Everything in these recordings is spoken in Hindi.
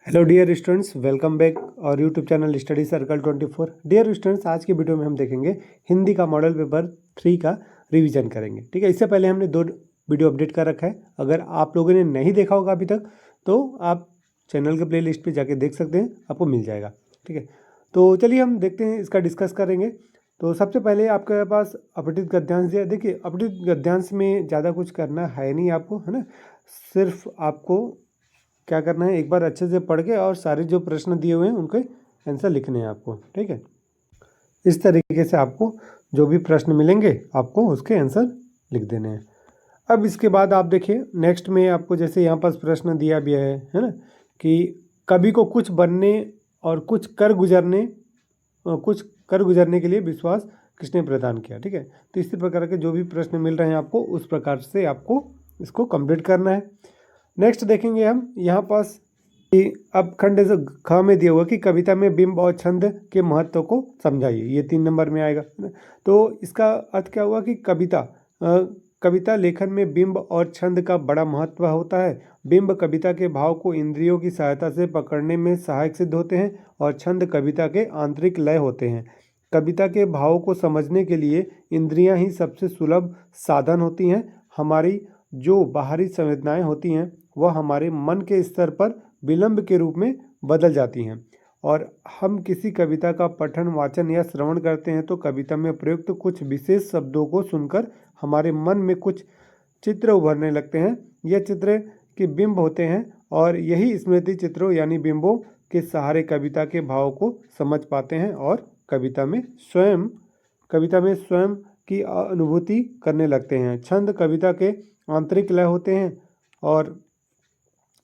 Hello dear students, welcome back और YouTube channel study circle 24। Dear students, आज की वीडियो में हम देखेंगे हिंदी का मॉडल पेपर 3 का रिवीजन करेंगे। ठीक है, इससे पहले हमने 2 वीडियो अपडेट कर रखा है। अगर आप लोगों ने नहीं देखा होगा अभी तक तो आप चैनल के प्लेलिस्ट पे जाके देख सकते हैं, आपको मिल जाएगा। ठीक है, तो चलिए हम देखते हैं, इसका डिस्कस करेंगे। तो सबसे पहले आपके पास अपठित गद्यांश दिया। देखिए, अपठित गद्यांश में ज़्यादा कुछ करना है नहीं आपको, है ना। सिर्फ आपको क्या करना है, एक बार अच्छे से पढ़ के और सारे जो प्रश्न दिए हुए हैं उनके आंसर लिखने हैं आपको। ठीक है, इस तरीके से आपको जो भी प्रश्न मिलेंगे आपको उसके आंसर लिख देने हैं। अब इसके बाद आप देखिए, नेक्स्ट में आपको जैसे यहाँ पास प्रश्न दिया भी है ना, कि कवि को कुछ बनने और कुछ कर गुजरने के लिए विश्वास किसने प्रदान किया। ठीक है, तो इसी प्रकार के जो भी प्रश्न मिल रहे हैं आपको उस प्रकार से आपको इसको कंप्लीट करना है। नेक्स्ट देखेंगे हम यहाँ पास कि अब खंड से ख में दिया हुआ कि कविता में बिंब और छंद के महत्व को समझाइए, ये 3 नंबर में आएगा। तो इसका अर्थ क्या हुआ कि कविता लेखन में बिंब और छंद का बड़ा महत्व होता है। बिंब कविता के भाव को इंद्रियों की सहायता से पकड़ने में सहायक सिद्ध होते हैं और छंद कविता के आंतरिक लय होते हैं। कविता के भाव को समझने के लिए इंद्रियां ही सबसे सुलभ साधन होती हैं। हमारी जो बाहरी संवेदनाएं होती हैं वह हमारे मन के स्तर पर विलंब के रूप में बदल जाती हैं, और हम किसी कविता का पठन, वाचन या श्रवण करते हैं तो कविता में प्रयुक्त कुछ विशेष शब्दों को सुनकर हमारे मन में कुछ चित्र उभरने लगते हैं। यह चित्र के बिंब होते हैं और यही स्मृति चित्रों यानी बिंबों के सहारे कविता के भाव को समझ पाते हैं और कविता में स्वयं की अनुभूति करने लगते हैं। छंद कविता के आंतरिक लय होते हैं और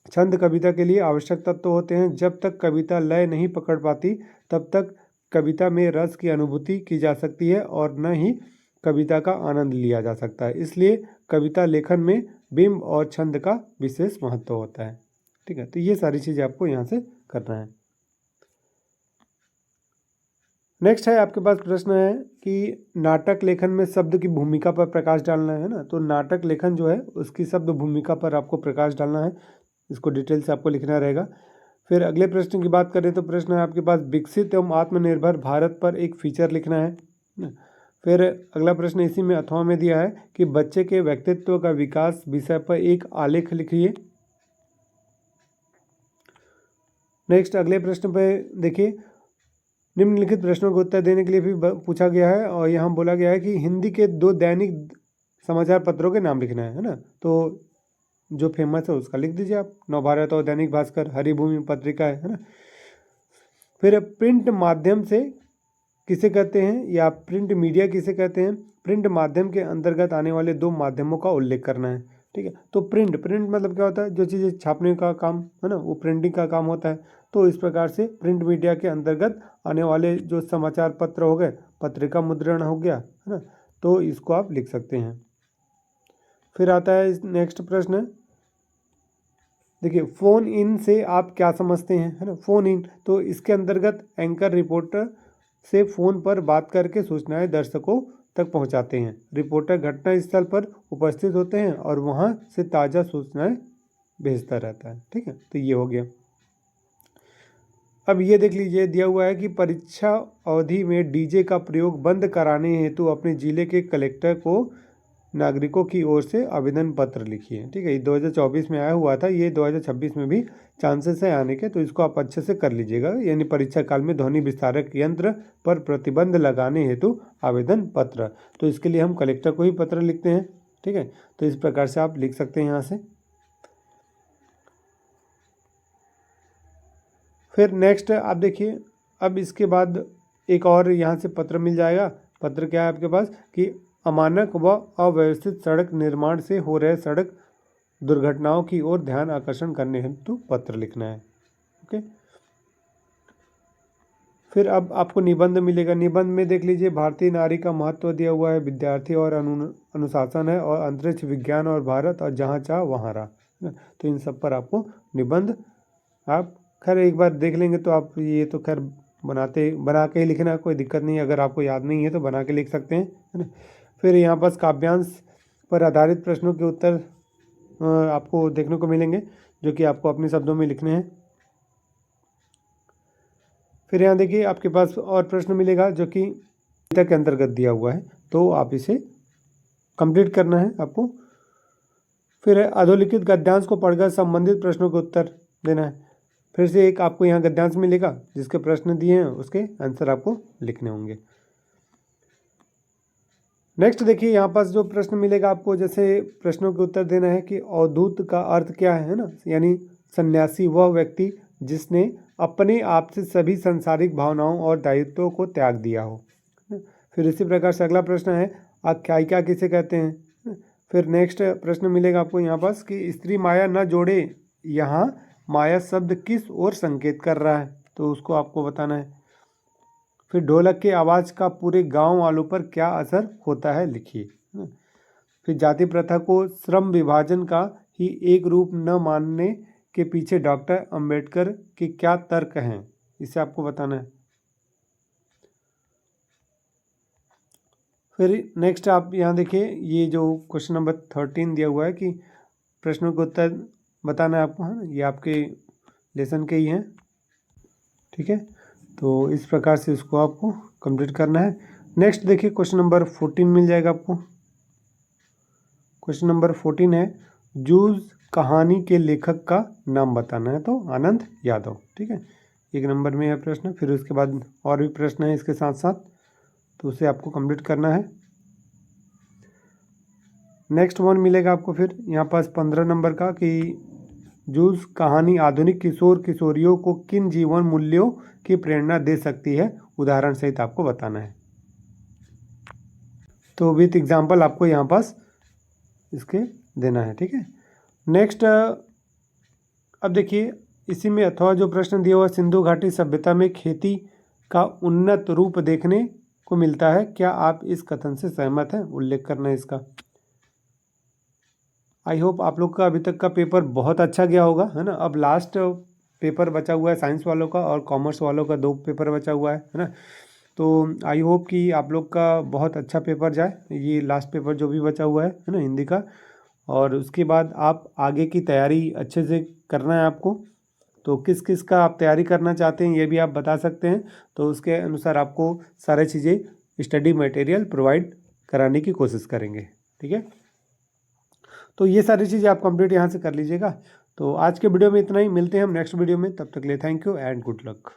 छंद कविता के लिए आवश्यक तत्व होते हैं। जब तक कविता लय नहीं पकड़ पाती तब तक कविता में रस की अनुभूति की जा सकती है और न ही कविता का आनंद लिया जा सकता है। इसलिए कविता लेखन में बिंब और छंद का विशेष महत्व होता है। ठीक है, तो ये सारी चीज़ें आपको यहाँ से करना है। नेक्स्ट है आपके पास प्रश्न है कि नाटक लेखन में शब्द की भूमिका पर प्रकाश डालना है ना। तो नाटक लेखन जो है उसकी शब्द भूमिका पर आपको प्रकाश डालना है, इसको डिटेल से आपको लिखना रहेगा। फिर अगले प्रश्न की बात करें तो प्रश्न है आपके पास विकसित एवं आत्मनिर्भर भारत पर एक फीचर लिखना है। फिर अगला प्रश्न इसी में अथवा में दिया है कि बच्चे के व्यक्तित्व का विकास विषय पर एक आलेख लिखिए। नेक्स्ट अगले प्रश्न पे देखिए, निम्नलिखित प्रश्नों का उत्तर देने के लिए भी पूछा गया है और यहाँ बोला गया है कि हिंदी के 2 दैनिक समाचार पत्रों के नाम लिखना है ना। तो जो फेमस है उसका लिख दीजिए आप, नवभारत और दैनिक भास्कर, हरिभूमि पत्रिका है ना। फिर प्रिंट माध्यम से किसे कहते हैं या प्रिंट मीडिया किसे कहते हैं। प्रिंट माध्यम के अंतर्गत आने वाले 2 माध्यमों का उल्लेख करना है। ठीक है, तो प्रिंट मतलब क्या होता है, जो चीज़ें छापने का काम है ना, वो प्रिंटिंग का काम होता है। तो इस प्रकार से प्रिंट मीडिया के अंतर्गत आने वाले जो समाचार पत्र हो गए, पत्रिका मुद्रण हो गया, है ना, तो इसको आप लिख सकते हैं। फिर आता है नेक्स्ट प्रश्न, देखिए फ़ोन इन से आप क्या समझते हैं, है ना। फ़ोन इन, तो इसके अंतर्गत एंकर रिपोर्टर से फ़ोन पर बात करके सूचनाएं दर्शकों तक पहुंचाते हैं। रिपोर्टर घटना स्थल पर उपस्थित होते हैं और वहां से ताज़ा सूचनाएं भेजता रहता है। ठीक है, तो ये हो गया। अब ये देख लीजिए, दिया हुआ है कि परीक्षा अवधि में डीजे का प्रयोग बंद कराने हेतु अपने जिले के कलेक्टर को नागरिकों की ओर से आवेदन पत्र लिखिए। ठीक है, ये 2024 में आया हुआ था, ये 2026 में भी चांसेस है आने के, तो इसको आप अच्छे से कर लीजिएगा। यानी परीक्षा काल में ध्वनि विस्तारक यंत्र पर प्रतिबंध लगाने हेतु आवेदन पत्र, तो इसके लिए हम कलेक्टर को ही पत्र लिखते हैं। ठीक है, तो इस प्रकार से आप लिख सकते हैं यहाँ से। फिर नेक्स्ट आप देखिए, अब इसके बाद एक और यहाँ से पत्र मिल जाएगा। पत्र क्या है आपके पास कि अमानक व अव्यवस्थित सड़क निर्माण से हो रहे सड़क दुर्घटनाओं की ओर ध्यान आकर्षण करने हेतु पत्र लिखना है। ओके, फिर अब आपको निबंध मिलेगा। निबंध में देख लीजिए, भारतीय नारी का महत्व दिया हुआ है, विद्यार्थी और अनुशासन है, और अंतरिक्ष विज्ञान और भारत, और जहाँ चाह वहाँ रहा। तो इन सब पर आपको निबंध आप खैर एक बार देख लेंगे तो आप ये तो खैर बना के ही लिखना, कोई दिक्कत नहीं है। अगर आपको याद नहीं है तो बना के लिख सकते हैं, है ना। फिर यहाँ पास काव्यांश पर आधारित प्रश्नों के उत्तर आपको देखने को मिलेंगे, जो कि आपको अपने शब्दों में लिखने हैं। फिर यहाँ देखिए आपके पास और प्रश्न मिलेगा जो कि गीता के अंतर्गत दिया हुआ है, तो आप इसे कंप्लीट करना है आपको। फिर अधोलिखित गद्यांश को पढ़कर संबंधित प्रश्नों का उत्तर देना है। फिर से एक आपको यहाँ गद्यांश मिलेगा जिसके प्रश्न दिए हैं उसके आंसर आपको लिखने होंगे। नेक्स्ट देखिए यहाँ पास जो प्रश्न मिलेगा आपको, जैसे प्रश्नों के उत्तर देना है कि अवधूत का अर्थ क्या है ना, यानी सन्यासी वह व्यक्ति जिसने अपने आप से सभी सांसारिक भावनाओं और दायित्वों को त्याग दिया हो। फिर इसी प्रकार से अगला प्रश्न है आख्यायिका किसे कहते हैं। फिर नेक्स्ट प्रश्न मिलेगा आपको यहाँ पास कि स्त्री माया न जोड़े, यहाँ माया शब्द किस ओर संकेत कर रहा है, तो उसको आपको बताना है। फिर ढोलक की आवाज़ का पूरे गांव वालों पर क्या असर होता है लिखिए। फिर जाति प्रथा को श्रम विभाजन का ही एक रूप न मानने के पीछे डॉक्टर अंबेडकर के क्या तर्क हैं, इसे आपको बताना है। फिर नेक्स्ट आप यहाँ देखिए ये जो क्वेश्चन नंबर 13 दिया हुआ है कि प्रश्नों का उत्तर बताना है आपको, है ना, ये आपके लेसन के ही हैं, ठीक है। तो इस प्रकार से इसको आपको कंप्लीट करना है। नेक्स्ट देखिए क्वेश्चन नंबर 14 मिल जाएगा आपको। क्वेश्चन नंबर 14 है जूझ कहानी के लेखक का नाम बताना है, तो आनंद यादव, ठीक है। 1 नंबर में है प्रश्न। फिर उसके बाद और भी प्रश्न है इसके साथ साथ, तो उसे आपको कंप्लीट करना है। नेक्स्ट वन मिलेगा आपको फिर यहाँ पास 15 नंबर का कि जूझ कहानी आधुनिक किशोर किशोरियों को किन जीवन मूल्यों की प्रेरणा दे सकती है, उदाहरण सहित आपको बताना है। तो विथ एग्जाम्पल आपको यहाँ पास इसके देना है, ठीक है। नेक्स्ट अब देखिए इसी में अथवा जो प्रश्न दिया हुआ सिंधु घाटी सभ्यता में खेती का उन्नत रूप देखने को मिलता है, क्या आप इस कथन से सहमत हैं, उल्लेख करना है इसका। आई होप आप लोग का अभी तक का पेपर बहुत अच्छा गया होगा, है ना। अब लास्ट पेपर बचा हुआ है साइंस वालों का और कॉमर्स वालों का 2 पेपर बचा हुआ है ना। तो आई होप कि आप लोग का बहुत अच्छा पेपर जाए, ये लास्ट पेपर जो भी बचा हुआ है ना हिंदी का। और उसके बाद आप आगे की तैयारी अच्छे से करना है आपको। तो किस किस का आप तैयारी करना चाहते हैं ये भी आप बता सकते हैं, तो उसके अनुसार आपको सारी चीज़ें स्टडी मटेरियल प्रोवाइड कराने की कोशिश करेंगे, ठीक है। तो ये सारी चीज़ें आप कंप्लीट यहाँ से कर लीजिएगा। तो आज के वीडियो में इतना ही, मिलते हैं हम नेक्स्ट वीडियो में, तब तक के लिए thank you and good luck.